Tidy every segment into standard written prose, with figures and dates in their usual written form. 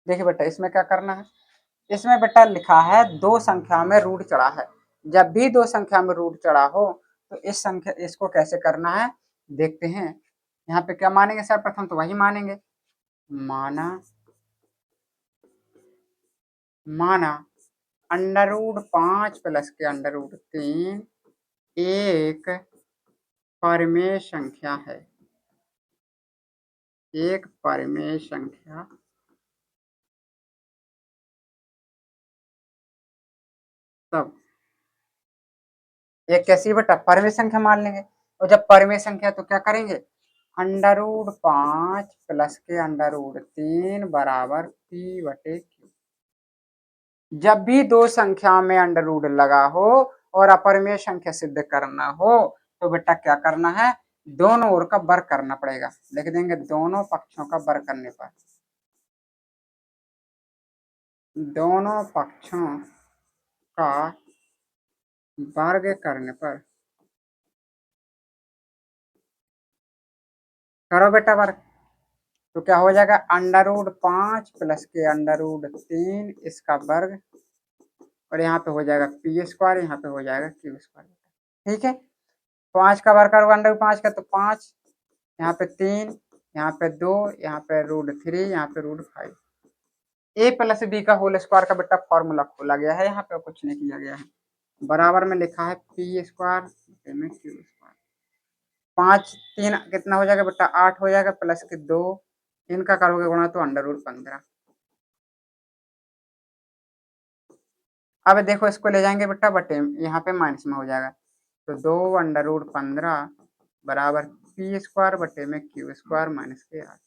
देखिए बेटा इसमें क्या करना है, इसमें बेटा लिखा है दो संख्या में रूट चढ़ा है। जब भी दो संख्या में रूट चढ़ा हो तो इस संख्या इसको कैसे करना है देखते हैं। यहाँ पे क्या मानेंगे सर, प्रथम तो वही मानेंगे, माना अंडर रूट 5 प्लस के अंडर रूट 3 एक परिमेय संख्या है, एक परिमेय संख्या तब एक कैसी बेटा परिमेय संख्या मान लेंगे। और जब परिमेय संख्या तो क्या करेंगे, अंडर रूट 5 प्लस के अंडर रूट 3 बराबर पी बटे क्यू। जब भी दो संख्या में अंडर रूट लगा हो और अपरिमेय संख्या सिद्ध करना हो तो बेटा क्या करना है, दोनों ओर का वर्ग करना पड़ेगा। लिख देंगे दोनों पक्षों का वर्ग करने पर, दोनों पक्षों का वर्ग करने पर, करो बेटा वर्ग, तो क्या हो जाएगा अंडर रूट 5 प्लस के अंडर रूट 3 इसका वर्ग, और यहाँ पे हो जाएगा पी स्क्वायर, यहाँ पे हो जाएगा क्यू स्क्वायर। ठीक है, 5 का वर्ग करोगे अंडर रूट 5 का तो 5, यहाँ पे 3, यहाँ पे 2, यहाँ पे रूट 3, यहाँ पे रूट 5। ए प्लस बी का होल स्क्वायर का बेटा फॉर्मूला खोला गया है, यहाँ पे कुछ नहीं किया गया है। बराबर में लिखा है पी स्क्वायर में क्यू स्क्वायर। 5 3 कितना हो जाएगा बेटा 8 हो जाएगा, प्लस के 2 इनका करोगे गुणा तो अंडर रूट 15। अब देखो इसको ले जाएंगे बेटा बटे, यहाँ पे माइनस में हो जाएगा, तो 2 अंडर रूट 15 बराबर पी स्क्वायर बटे में क्यू स्क्वायर माइनस के 8।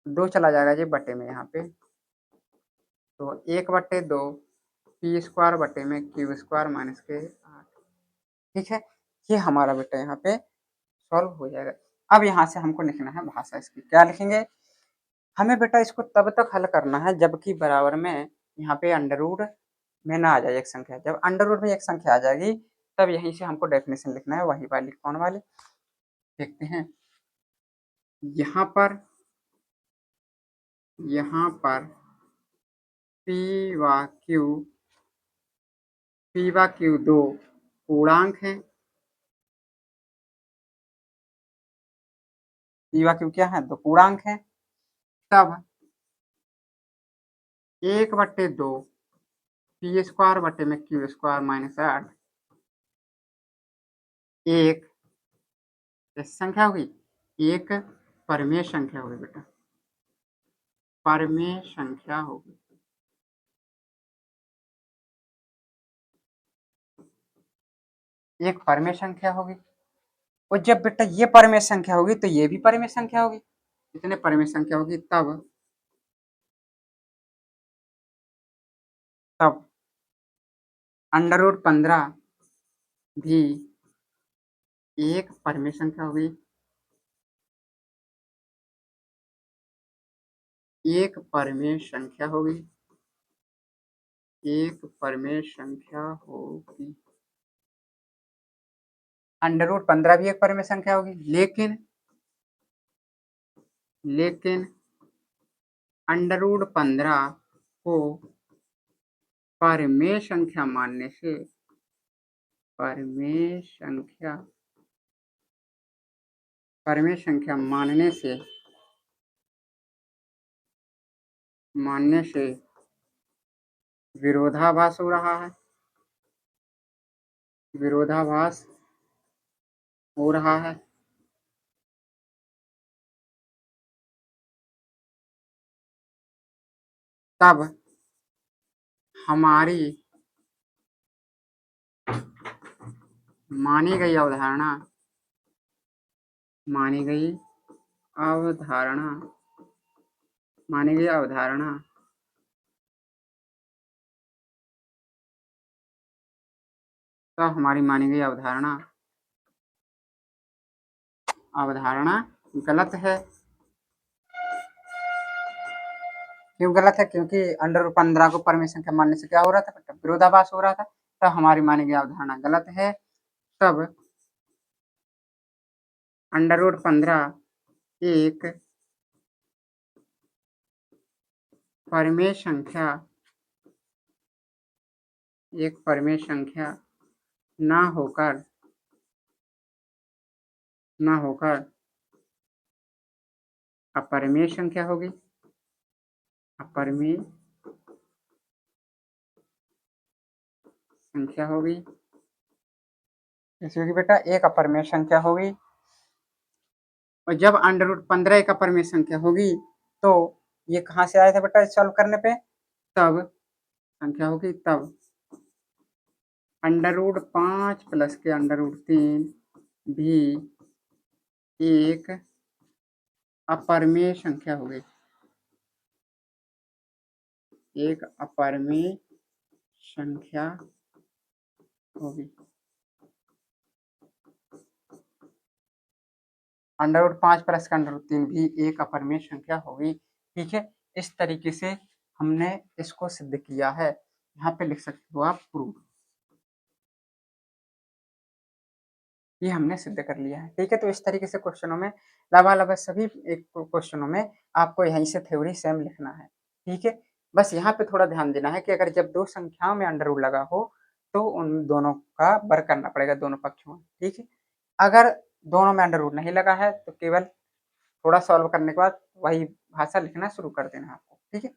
2 चला जाएगा जी बटे में यहाँ पे, तो 1/2 पी स्क्वायर बटे में क्यू स्क्वायर माइनस के 8। ठीक है, ये हमारा बेटा यहाँ पे सॉल्व हो जाएगा। अब यहाँ से हमको लिखना है भाषा इसकी, क्या लिखेंगे, हमें बेटा इसको तब तक हल करना है जबकि बराबर में यहाँ पे अंडर रूट में ना आ जाए एक संख्या। जब अंडर रूट में एक संख्या आ जाएगी तब यहीं से हमको डेफिनेशन लिखना है, वही वाली कौन वाली देखते हैं। यहाँ पर पी व क्यू दो पूर्णांक है, पी व क्यू क्या है, दो पूर्णांक है। तब 1/2 पी स्क्वायर बटे में क्यू स्क्वायर माइनस 8 एक संख्या होगी, एक परिमेय संख्या होगी बेटा, परिमेय संख्या होगी। एक परिमेय संख्या होगी, और जब बेटा ये परिमेय संख्या होगी तो ये भी परिमेय संख्या होगी। इतने परिमेय संख्या होगी तब अंडर रूट 15 भी एक परिमेय संख्या होगी, एक परिमेय संख्या होगी, एक परिमेय संख्या होगी। अंडर रूट 15 भी एक परिमेय संख्या होगी, लेकिन अंडर रूट 15 को परिमेय संख्या मानने से, परिमेय संख्या मानने से विरोधाभास हो रहा है, विरोधाभास हो रहा है। तब हमारी मानी गई अवधारणा तब हमारी मानी गई अवधारणा गलत है। क्यों गलत है, क्योंकि अंडर रूट 15 को परिमेय संख्या मानने से क्या हो रहा था, विरोधाभास हो रहा था, तब हमारी मानी गई अवधारणा गलत है। तब अंडर रूट 15 एक परिमेय संख्या ना होकर अपरिमेय संख्या होगी। अपरिमेय संख्या होगी। इसमें बेटा एक अपरिमेय संख्या होगी, और जब अंडर रूट 15 एक अपरिमेय संख्या होगी तो ये कहाँ से आया था बेटा सॉल्व करने पे, तब संख्या होगी तब अंडर रूट 5 प्लस के अंडर रूट 3 भी एक अपरिमेय संख्या होगी। एक अपरिमेय संख्या होगी। अंडर रूट 5 प्लस का अंडर रूट 3 भी एक अपरिमेय संख्या होगी। ठीक है, इस तरीके से हमने इसको सिद्ध किया है। यहाँ पे लिख सकते हो आप प्रूफ। ये हमने सिद्ध कर लिया है। ठीक है, तो इस तरीके से क्वेश्चनों में लबालब सभी एक क्वेश्चनों में आपको यहीं से थ्योरी सेम लिखना है। ठीक है, बस यहाँ पे थोड़ा ध्यान देना है कि अगर जब दो संख्याओं में अंडर रूट लगा हो तो उन दोनों का वर्ग करना पड़ेगा दोनों पक्षों में। ठीक है, अगर दोनों में अंडर रूट नहीं लगा है तो केवल थोड़ा सॉल्व करने के बाद वही भाषा लिखना शुरू कर देना आपको। ठीक है।